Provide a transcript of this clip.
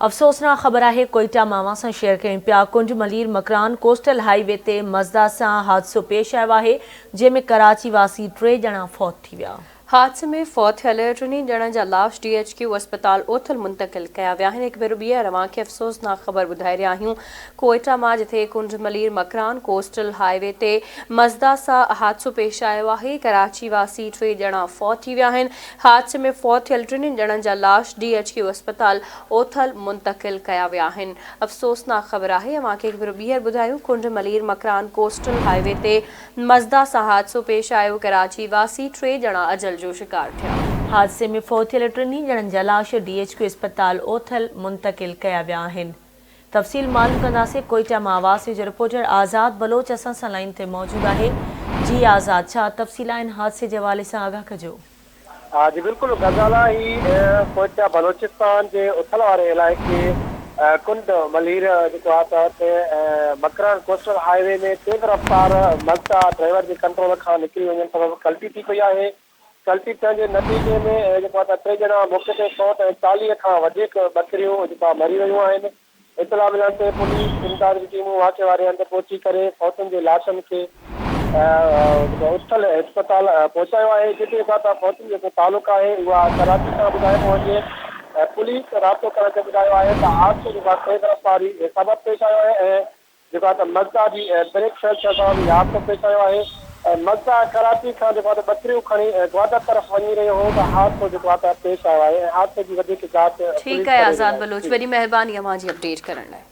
अफ़सोसनाक ख़बर है कोयटा मां सां शेयर कयूं पिया। कुंज मलीर मकरान कोस्टल हाईवे ते मज़दा सां हादसो पेश आयो आहे, जंहिंमें कराची वासी 3 ॼणा फौत थी विया। हादसे में फौत थियल टिनी ॼणनि जा लाश DHQ अस्पताल ओथल मुंतकिल कया विया आहिनि। हिकु भेरो ॿीहर अवांखे अफ़सोसनाक ख़बर ॿुधाए रहिया आहियूं। कोयटा मां जिथे कुंज मलीर मकरान कोस्टल हाईवे ते मज़दा सां हादसो पेश आयो आहे, कराची वासी 3 ॼणा फौत थी विया आहिनि। हादसे में फौत थियल टिनी ॼणनि जा लाश DHQ अस्पताल ओथल मुंतकिल कया विया आहिनि। अफ़सोसनाक ख़बर आहे, अवांखे हिकु भेरो ॿीहर ॿुधायूं। कुंज मलीर मकरान कोस्टल हाईवे ते मज़दा सां हादसो पेश आयो, कराची वासी 3 ॼणा अजल जो शिकार थिया। हादसे में फौत थियल टिनी ॼणनि जा लाश DHQ अस्पताल ओथल मुंतकिल कया विया आहिनि। तफ़सील मालूम कंदासीं। कोयटा मां आवाज़ जो रिपोर्टर आज़ाद बलोच असां सां लाइन ते मौजूदु आहे। जी आज़ाद, छा तफ़सील आहिनि हादसे जे हवाले सां आगाह कजो। जी बिल्कुलु, गज़ाला ही कोयटा बलोचिस्तान जे उथल वारे इलाइक़े कुंड मलीर जेको आहे त मकरान कोस्टल हाईवे में तेज़ रफ़्तार मज़दा ड्राइवर जे कंट्रोल खां निकिरी वञण सबबि कल्टी थी पई आहे। कल्टी थियण जे नतीजे में जेको आहे 3 ॼणा मौके ते फौत ऐं 40 खां वधीक बकरियूं जेका मरी वयूं आहिनि। इतला मिलण ते पुलिस इमदाद जी टीमूं वाक़े वारे हंधि पहुची करे फौतुनि जे लाशनि खे उथल अस्पताल पहुचायो आहे, जिते फौतुनि जेको तालुक़ु आहे उहा कराची सां ॿुधाइणो वञे। पुलिस राब्तो करण ते ॿुधायो आहे त हादसो जेको आहे तेज़ रफ़्तारी सबबु पेश आयो आहे ऐं जेको आहे मज़दा जी ब्रेक फेल थियण सां बि हादसो पेश आयो आहे। मज़दा कराची खां जेको आहे बकरियूं खणी ग्वादर तरफ़ वञी रहियो हो त हादसो जेको आहे पेश आयो आहे ऐं हादसे जी वधीक जांच। ठीकु आहे आज़ाद बलोच, वॾी महिरबानी अवां जी अपडेट करण लाइ।